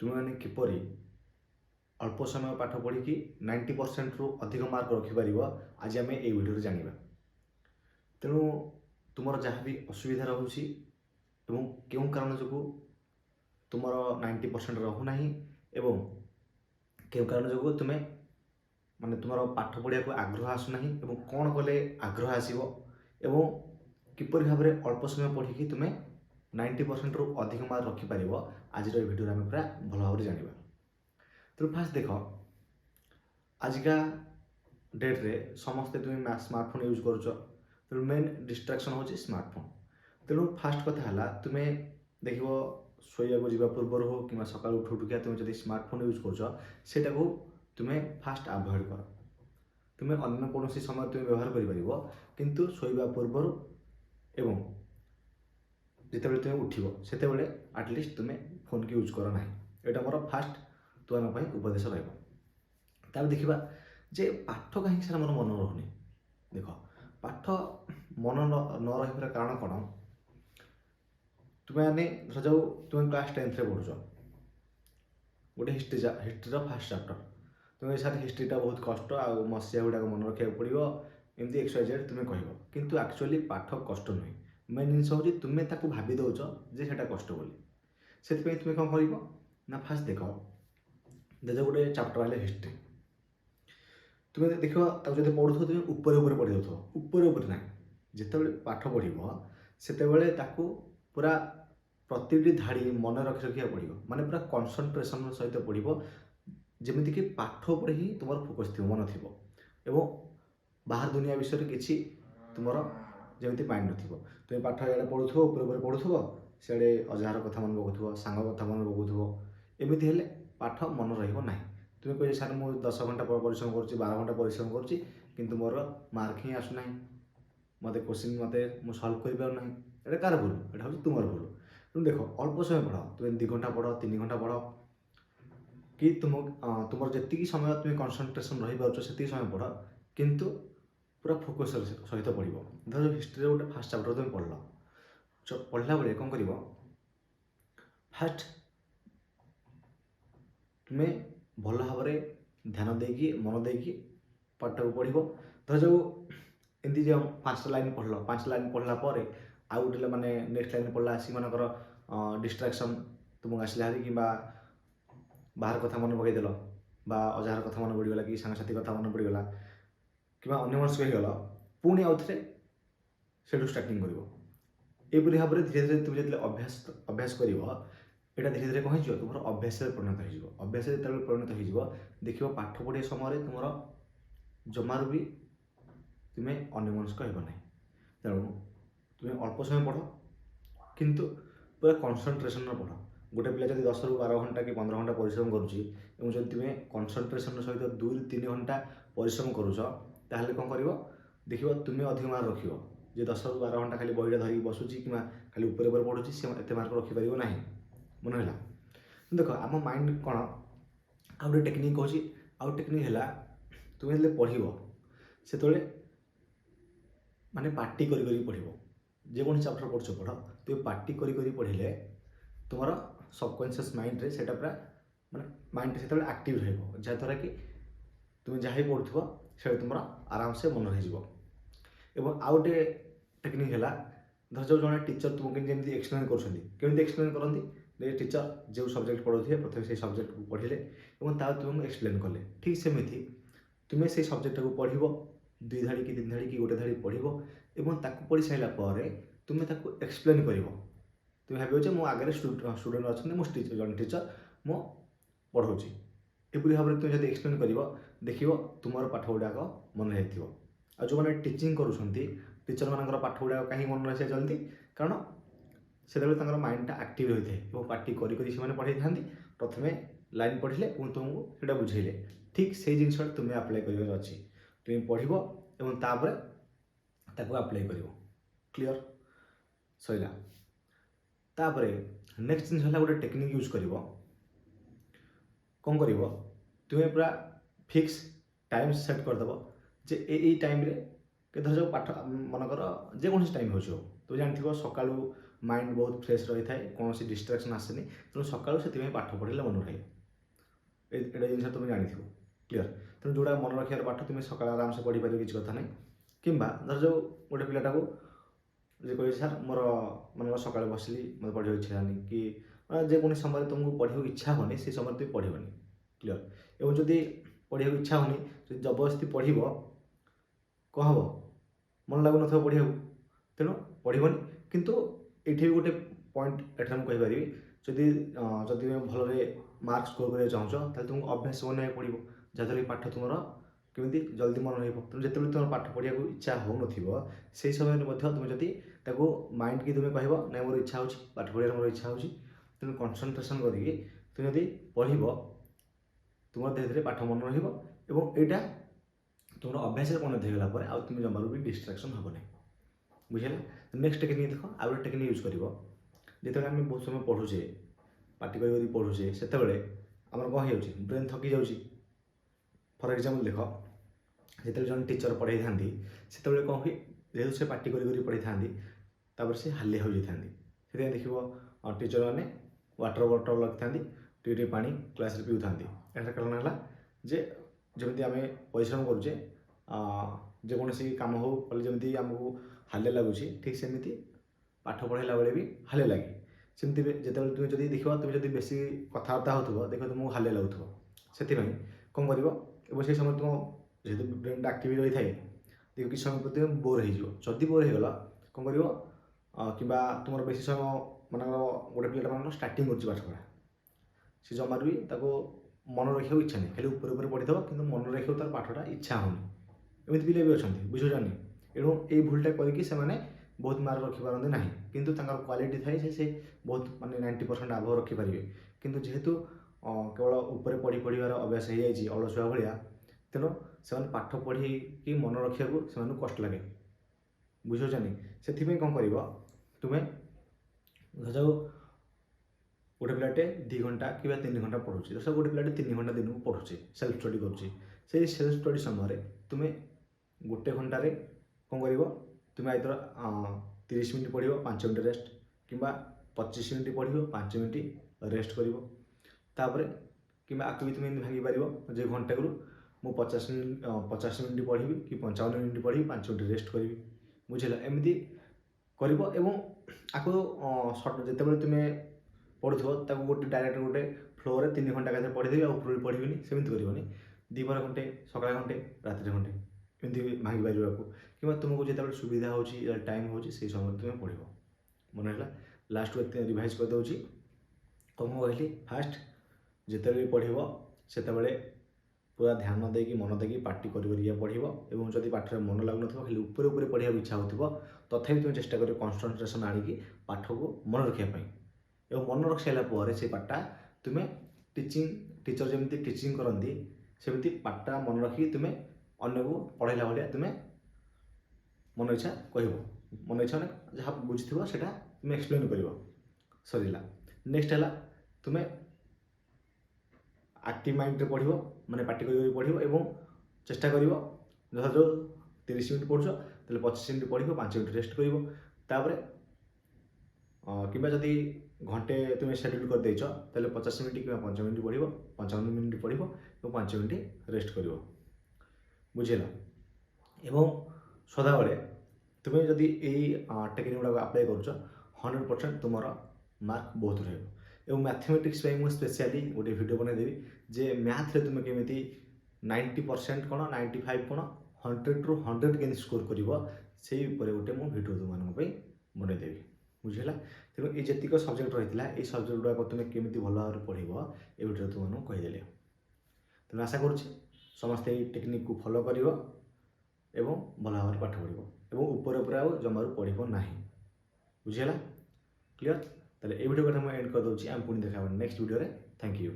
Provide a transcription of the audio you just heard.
ତୁମେମାନେ କିପରି ଅଳ୍ପ ସମୟ ପାଠ ପଢ଼ିକି 90%ରୁ ଅଧିକ ମାର୍କ ରଖିପାରିବ ଆଜି ଆମେ এই ଭିଡ଼ିଓରେ ଜାଣିବା। ତେଣୁ ତୁମର ଯାହା ବି ଅସୁବିଧା ରହୁଛି ଏବଂ କେଉଁ କାରଣ ଯୋଗୁଁ ତୁମର 90% ରହୁନାହିଁ ଏବଂ କେଉଁ କାରଣ ଯୋଗୁଁ ତୁମେ ମାନେ ତୁମର ପାଠ ପଢ଼ିବାକୁ ଆଗ୍ରହ ଆସୁନାହିଁ ଏବଂ କ'ଣ କଲେ ଆଗ୍ରହ ଆସିବ ଏବଂ କିପରି ଭାବରେ ଅଳ୍ପ ସମୟ ପଢ଼ିକି ତୁମେ 90%ରୁ ଅଧିକ ମାର୍କ ରଖିପାରିବ ଆଜିର এই ଭିଡ଼ିଓରେ ଆମେ ପୁରା ଭଲ ଭାବରେ ଜାଣିବା। ତେଣୁ ଫାର୍ଷ୍ଟ ଦେଖ, ଆଜିକା ଡେଟ୍ରେ ସମସ୍ତେ ତୁମେ ସ୍ମାର୍ଟଫୋନ୍ ୟୁଜ୍ କରୁଛ। ତେଣୁ ମେନ୍ ଡିଷ୍ଟ୍ରାକ୍ସନ୍ ହେଉଛି ସ୍ମାର୍ଟଫୋନ୍। ତେଣୁ ଫାର୍ଷ୍ଟ କଥା ହେଲା, ତୁମେ ଦେଖିବ ଶୋଇବାକୁ ଯିବା ପୂର୍ବରୁ ହଉ କିମ୍ବା ସକାଳୁ ଉଠୁ ଉଠୁକା ତୁମେ ଯଦି ସ୍ମାର୍ଟଫୋନ୍ ୟୁଜ୍ କରୁଛ ସେଇଟାକୁ ତୁମେ ଫାର୍ଷ୍ଟ ଆଭଏଡ଼ କର। ତୁମେ ଅନ୍ୟ କୌଣସି ସମୟ ତୁମେ ବ୍ୟବହାର କରିପାରିବ, କିନ୍ତୁ ଶୋଇବା ପୂର୍ବରୁ ଏବଂ ଯେତେବେଳେ ତୁମେ ଉଠିବ ସେତେବେଳେ ଆଟଲିଷ୍ଟ ତୁମେ ଫୋନ୍କି ୟୁଜ୍ କର ନାହିଁ। ଏଇଟା ମୋର ଫାର୍ଷ୍ଟ ତୁମମାନଙ୍କ ପାଇଁ ଉପଦେଶ ରହିବ। ତାପରେ ଦେଖିବା ଯେ ପାଠ କାହିଁକି ସାର୍ ମୋର ମନ ରହୁନି। ଦେଖ, ପାଠ ମନ ନ ରହିବାର କାରଣ କ'ଣ? ତୁମେମାନେ ଧରାଯାଉ ତୁମେ କ୍ଲାସ୍ 10ରେ ପଢ଼ୁଛ, ଗୋଟେ ହିଷ୍ଟ୍ରିର ଫାର୍ଷ୍ଟ ଚାପ୍ଟର, ତୁମେ ସାର୍ ହିଷ୍ଟ୍ରିଟା ବହୁତ କଷ୍ଟ ଆଉ ମସିହା ଗୁଡ଼ାକ ମନେ ରଖିବାକୁ ପଡ଼ିବ ଏମିତି XYZ ତୁମେ କହିବ, କିନ୍ତୁ ଆକ୍ଚୁଆଲି ପାଠ କଷ୍ଟ ନୁହେଁ। ମେନ୍ ଜିନିଷ ହେଉଛି ତୁମେ ତାକୁ ଭାବି ଦେଉଛ ଯେ ସେଇଟା କଷ୍ଟ ବୋଲି। ସେଥିପାଇଁ ତୁମେ କ'ଣ କରିବ ନା, ଫାର୍ଷ୍ଟ ଦେଖ ଗୋଟେ ଚାପ୍ଟର ହେଲେ ହିଷ୍ଟ୍ରି, ତୁମେ ଦେଖିବ ତାକୁ ଯଦି ପଢ଼ୁଥିବ ତୁମେ ଉପରେ ଉପରେ ପଢ଼ି ଦେଉଥିବ, ଉପରେ ନାହିଁ। ଯେତେବେଳେ ପାଠ ପଢ଼ିବ ସେତେବେଳେ ତାକୁ ପୁରା ପ୍ରତିଟି ଧାଡ଼ି ମନେ ରଖିବାକୁ ପଡ଼ିବ, ମାନେ ପୁରା କନସନ୍ଟ୍ରେସନ୍ ସହିତ ପଢ଼ିବ, ଯେମିତିକି ପାଠ ଉପରେ ହିଁ ତୁମର ଫୋକସ୍ ଥିବ, ମନ ଥିବ ଏବଂ ବାହାର ଦୁନିଆ ବିଷୟରେ କିଛି ତୁମର ଯେମିତି ମାଇଣ୍ଡ ନଥିବ। ତୁମେ ପାଠ ଇଆଡ଼େ ପଢ଼ୁଥିବ, ଉପରେ ପଢ଼ୁଥିବ, ସିଆଡ଼େ ଅଜାହାର କଥା ମନେ ପକାଉଥିବ, ସାଙ୍ଗ କଥା ମନେ ପକାଉଥିବ। ଏମିତି ହେଲେ ପାଠ ମନେ ରହିବ ନାହିଁ। ତୁମେ କହିବେ ସାର୍ ମୁଁ 10 ଘଣ୍ଟା ପରିଶ୍ରମ କରୁଛି, 12 ଘଣ୍ଟା ପରିଶ୍ରମ କରୁଛି, କିନ୍ତୁ ମୋର ମାର୍କ ହିଁ ଆସୁନାହିଁ, ମୋତେ ମୁଁ ସଲ୍ଭ କରିପାରୁନାହିଁ। ଏଇଟା କାହାର ଭୁଲ? ଏଇଟା ହେଉଛି ତୁମର ଭୁଲ। ତେଣୁ ଦେଖ, ଅଳ୍ପ ସମୟ ପଢ଼, ତୁମେ 2 ଘଣ୍ଟା ପଢ଼, 3 ଘଣ୍ଟା ପଢ଼, କି ତୁମର ଯେତିକି ସମୟ ତୁମେ କନସନ୍ଟ୍ରେସନ୍ ରହିପାରୁଛ ସେତିକି ସମୟ ପଢ଼, କିନ୍ତୁ ପୁରା ଫୋକସ୍ ସହିତ ପଢ଼ିବ। ଧର ହିଷ୍ଟ୍ରିରେ ଗୋଟେ ଫାର୍ଷ୍ଟ ଚାପ୍ଟର ତୁମେ ପଢ଼ିଲ, ପଢ଼ିଲା ବେଳେ କ'ଣ କରିବ, ଫାର୍ଷ୍ଟ ତୁମେ ଭଲ ଭାବରେ ଧ୍ୟାନ ଦେଇକି ମନ ଦେଇକି ପାଠଟାକୁ ପଢ଼ିବ। ଧରାଯାଉ ଏମିତି ଯେ 5ଟା ଲାଇନ୍ ପଢ଼ିଲ, 5 ଲାଇନ୍ ପଢ଼ିଲା ପରେ ଆଉ ଗୋଟେ ମାନେ ନେକ୍ସଟ ଲାଇନ୍ ପଢ଼ିଲା ଆସିକି ମନେକର ଡିଷ୍ଟ୍ରାକ୍ସନ୍ ତୁମକୁ ଆସିଲା ହାରି, କିମ୍ବା ବାହାର କଥା ମନେ ପକାଇଦେଲ, ବା ଅଜାହାର କଥା ମନେ ପଡ଼ିଗଲା, କି ସାଙ୍ଗସାଥି କଥା ମନେ ପଡ଼ିଗଲା, କିମ୍ବା ଅନ୍ୟମନସ୍କ ହେଇଗଲ, ପୁଣି ଆଉ ଥରେ ସେଠୁ ଷ୍ଟାର୍ଟିଂ କରିବ। ଏହିପରି ଭାବରେ ଧୀରେ ଧୀରେ ତୁମେ ଯେତେବେଳେ ଅଭ୍ୟାସ କରିବ, ଏଇଟା ଧୀରେ ଧୀରେ କ'ଣ ହେଇଯିବ, ତୁମର ଅଭ୍ୟାସରେ ପରିଣତ ହେଇଯିବ। ଅଭ୍ୟାସରେ ଯେତେବେଳେ ପରିଣତ ହେଇଯିବ, ଦେଖିବ ପାଠ ପଢ଼ିବା ସମୟରେ ତୁମର ଜମାରୁ ବି ତୁମେ ଅନ୍ୟମନସ୍କ ହେବ ନାହିଁ। ତେଣୁ ତୁମେ ଅଳ୍ପ ସମୟ ପଢ଼, କିନ୍ତୁ ପୁରା କନସନ୍ଟ୍ରେସନ୍ରେ ପଢ଼। ଗୋଟେ ପିଲା ଯଦି 10ରୁ 12 ଘଣ୍ଟା କି 15 ଘଣ୍ଟା ପରିଶ୍ରମ କରୁଛି ଏବଂ ଯଦି ତୁମେ କନସନ୍ଟ୍ରେସନ୍ ସହିତ 2ରୁ 3 ଘଣ୍ଟା ପରିଶ୍ରମ କରୁଛ, ତାହେଲେ କ'ଣ କରିବ, ଦେଖିବ ତୁମେ ଅଧିକ ମାର୍କ ରଖିବ। ଯେ 10ରୁ 12 ଘଣ୍ଟା ଖାଲି ବହିଟା ଧରିକି ବସୁଛି କିମ୍ବା ଖାଲି ଉପରେ ପଢ଼ୁଛି, ସେ ଏତେ ମାର୍କ ରଖିପାରିବ ନାହିଁ। ମନେ ହେଲା? ଦେଖ, ଆମ ମାଇଣ୍ଡ କ'ଣ, ଆଉ ଗୋଟେ ଟେକ୍ନିକ୍ କହୁଛି। ଆଉ ଟେକ୍ନିକ୍ ହେଲା, ତୁମେ ଯେତେବେଳେ ପଢ଼ିବ ସେତେବେଳେ ମାନେ ପାଟି କରି ପଢ଼ିବ। ଯେକୌଣସି ଚାପ୍ଟର ପଢ଼ୁଛ ପଢ଼, ତୁମେ ପାଟି କରି ପଢ଼ିଲେ ତୁମର ସବକନସିୟସ୍ ମାଇଣ୍ଡରେ ସେଇଟା ପୁରା ମାନେ ମାଇଣ୍ଡ ସେତେବେଳେ ଆକ୍ଟିଭ୍ ରହିବ, ଯାହାଦ୍ୱାରା କି ତୁମେ ଯାହା ହିଁ ପଢ଼ୁଥିବ ସେଇଟା ତୁମର ଆରାମସେ ମନେ ରହିଯିବ। ଏବଂ ଆଉ ଗୋଟେ ଟେକ୍ନିକ୍ ହେଲା, ଧରାଯାଉ ଜଣେ ଟିଚର୍ ତୁମକୁ ଯେମିତି ଏକ୍ସପ୍ଲେନ୍ କରୁଛନ୍ତି, କେମିତି ଏକ୍ସପ୍ଲେନ୍ କରନ୍ତି, ଟିଚର୍ ଯେଉଁ ସବଜେକ୍ଟ ପଢ଼ାଉଥିବେ ପ୍ରଥମେ ସେଇ ସବଜେକ୍ଟକୁ ପଢ଼ିଲେ ଏବଂ ତାପରେ ତୁମକୁ ଏକ୍ସପ୍ଲେନ୍ କଲେ। ଠିକ୍ ସେମିତି ତୁମେ ସେଇ ସବଜେକ୍ଟଟାକୁ ପଢ଼ିବ, 2 ଧାଡ଼ି କି 3 ଧାଡ଼ି କି 1 ଧାଡ଼ି ପଢ଼ିବ ଏବଂ ତାକୁ ପଢ଼ି ସାରିଲା ପରେ ତୁମେ ତାକୁ ଏକ୍ସପ୍ଲେନ୍ କରିବ। ତୁମେ ଭାବିବ ଯେ ମୋ ଆଗରେ ଷ୍ଟୁଡେଣ୍ଟ ଅଛନ୍ତି, ମୁଁ ଜଣେ ଟିଚର୍, ମୁଁ ପଢ଼ାଉଛି। ଏପରି ଭାବରେ ତୁମେ ଯଦି ଏକ୍ସପ୍ଲେନ୍ କରିବ, ଦେଖିବ ତୁମର ପାଠ ଗୁଡ଼ାକ ମନେ ରହିଥିବ। ଆଉ ଯେଉଁମାନେ ଟିଚିଂ କରୁଛନ୍ତି, ଟିଚର୍ମାନଙ୍କର ପାଠ ଗୁଡ଼ାକ କାହିଁକି ମନେ ରହିଥାଏ ଜଲ୍ଦି? କାରଣ ସେତେବେଳେ ତାଙ୍କର ମାଇଣ୍ଡଟା ଆକ୍ଟିଭ୍ ରହିଥାଏ ଏବଂ ପାଟି କରି ସେମାନେ ପଢ଼ାଇଥାନ୍ତି। ପ୍ରଥମେ ଲାଇନ୍ ପଢ଼ିଲେ ଏବଂ ତୁମକୁ ସେଇଟା ବୁଝେଇଲେ। ଠିକ୍ ସେଇ ଜିନିଷଟା ତୁମେ ଆପ୍ଲାଏ କରିବାର ଅଛି। ତୁମେ ପଢ଼ିବ ଏବଂ ତାପରେ ତାକୁ ଆପ୍ଲାଏ କରିବ। କ୍ଲିଅର? ସରିଲା। ତାପରେ ନେକ୍ସଟ ଜିନିଷ ହେଲା, ଗୋଟେ ଟେକ୍ନିକ୍ ୟୁଜ୍ କରିବ। କ'ଣ କରିବ, ତୁମେ ପୁରା ଫିକ୍ସ ଟାଇମ୍ ସେଟ୍ କରିଦେବ ଯେ ଏଇ ଟାଇମ୍ରେ ଧରାଯାଉ ପାଠ ମନେକର ଯେକୌଣସି ଟାଇମ୍ ହେଉଛି ହଉ, ତୁମେ ଜାଣିଥିବ ସକାଳୁ माइंड बहुत फ्रेश रही है कौन सी डिस्ट्राक्शन आसेनी तेणु सकाळु से पाठ पढ़ले मन रही एटा जिन तुम जानी क्लीयर तेणु जोड़ा मन रखार पाठ तुम सकाल आराम से पढ़ी पार किसी कथा ना कि धर जो गोटे पिलाटा को जे कहे सार मोर मन सकाल बसली मतलब पढ़ा इच्छा होनी कि जेकोसी समय तुमको पढ़ा इच्छा होनी से समय तुम पढ़नी क्लीयर एवं जदि पढ़ा इच्छा होनी जो जबरदस्ती पढ़ कौन हम मन लगुन पढ़ा तेणु पढ़नी किंतु ये भी गोटे पॉइंट एठार मुझे कहीपरि जदि जदि भल मार्क स्कोर करने चाहूँ तुमको अभ्यास बनवाई पड़ो जहाँद्वारा पाठ तुम केमी जल्दी मन रही जिते तुम पाठ पढ़ा इच्छा हो से समय तुम जदि माइंड की तुम्हें कह ना मोर इच्छा हो पाठ पढ़ार मोर इच्छा हो तेणु कंसंट्रेशन करके तुम जदि पढ़ तुम धीरे धीरे पाठ मन रहा तुम अभ्यास परिणत होगला आउ तुम जमार भी डिस्ट्राक्शन हम ना बुझेगा नेक्स्ट टेक्निक देख आउ गोटे टेक्निक यूज कर जिते आम बहुत समय पढ़ुचे पार्टी कर पढ़ुचे से आम कौन हो ब्रेन थकी जाऊँगी फर एग्जाम्पल देख जिते जन टीचर पढ़ाई था से कौन हुए जेहतु से पार्टी कर पढ़ाई था से हालिया हो जाती से देख टीचर मैंने वाटर बटल रखी टे पा क्लास पीऊ था यार कारण है जे जमी आम परिश्रम करुचे जेकोसी कम हो जमी आमको हालिया लगुच ठीक सेमती पाठ पढ़ाला बेले भी हालिया लगे सेमती जिते तुम जब देख तुम जब बेसी कथबार्ता हो देख तुमको हालिया लगुव से कौन कर से समय तुम जेहतु ब्रेन आक्टिव रही है देख किसी समय प्रति बोर होदी बोर होगला कौन कर कि तुम बेसी समय मन गोटे पिला मान स्टार्टिंग कर पाठ पढ़ा सी जमार भी मन रखा इच्छा नहीं खाली ऊपर पढ़ी कि मन रखा तार पाठटा इच्छा होनी एमती पिले भी अच्छा बुझुनी एणु ये भूलटा करके बहुत मार्क रखिपारती ना किंतु क्वालिटी थाए से बहुत माने 90% आभ रखिपारे किंतु जेहेतु केवल ऊपर पढ़ी पढ़ार अभ्यास हो जाए अलसुआ भाया तेणु से पाठ पढ़ी कि मन रखा से कष्ट लगे बुझुनी से कौन कर तुम्हें जाओ गोटे पिलाटे 2 घंटा कि 3 घंटा पढ़ुचे दस गोटे पिलाटे 3 घंटा दिन को पढ़ुचे सेल्फ स्टडी करुँचे सेल्फ स्टडी समय तुम्हें गोटे घंटे कौन कर तुम्हें आइदर 30 मिनट पढ़ 5 मिनट रेस्ट कि 25 मिनट पढ़ 5 मिनट रेस्ट कर कि आक भी तुम्हें भांगी पार जो घंटे करूँ मुझे 50 मिनट पढ़ी कि 55 मिनट पढ़ी 5 मिनट रेस्ट करी बुझेगा एमती कर जिते तुम्हें पढ़ुथ गोटे डायरेक्ट गोटे फ्लोर 3 घंटा का पढ़ीदेवी आउे पढ़ी सेमती करनी दीपर घंटे सकाल घंटे रात घंटे एमती भांगी पार कि तुमको जो सुविधा हो टाइम हो समय तुम्हें पढ़ मन है लास्ट को रिवाइज कर दूसरी कौन कहली फास्ट जिते भी पढ़ से पूरा ध्यान देकी मन देकी पार्टी कर पढ़ और जब पाठ मन लगुन खाली ऊपर ऊपर पढ़ा इच्छा हो तथापि तुम चेष्टा कर कंसंट्रेशन आणिकी पाठ को मन रखापी और मन रख सारापर से पाठटा तुम्हें टीचर जमी टीचिंग करती सेमती पाठटा मन रखी तुम्हें अन्य को पढ़ाला भाया तुम्हें मन इच्छा कह मन इच्छा मैंने जहाँ बुझी से तुम्हें एक्सप्लेन कर सरला नेक्स्ट है तुम्हें एक्टिव माइंड पढ़ माने पार्टी कर पढ़ और चेष्टा कर जो 30 मिनट पढ़ुच तो 25 मिनट पढ़ 5 मिनट रेस्ट कर कि जदि घंटे तुम्हें शेड्यूल कर देच 50 मिनट कि 5 मिनट पढ़ 55 मिनट पढ़ और 5 मिनट रेस्ट कर बुझेगा एवं सदाबले तुम्हें जदि यही टेक्निक गुड़ाक आप्लाय कर 100% तुम मार्क बहुत रहा मैथमेटिक्स मुझे स्पेशली गोटे वीडियो बनईदेवी जे मैथ रे तुम्हें केमी 90% कौन 95 कौन 100 ରୁ 100 के स्कोर कर गोटे मुझे वीडियो तुम बनईदेवी बुझेगा तेणु ये जीक सब्जेक्ट रही है ये सब्जेक्ट गुड़ाक तुम्हें केमी भल भाव पढ़ ये वीडियो तुमको कहीदेली तेणु आशा करुँच समस्ते ये टेक्निक को फॉलो कर भल भाव पाठ पढ़ ऊपर आउ जमार पढ़ ना बुझेगा क्लीयर तेल ये वीडियो को एंड कर दूसरी आम पुणी देखा नेक्स्ट वीडियो रे थैंक यू।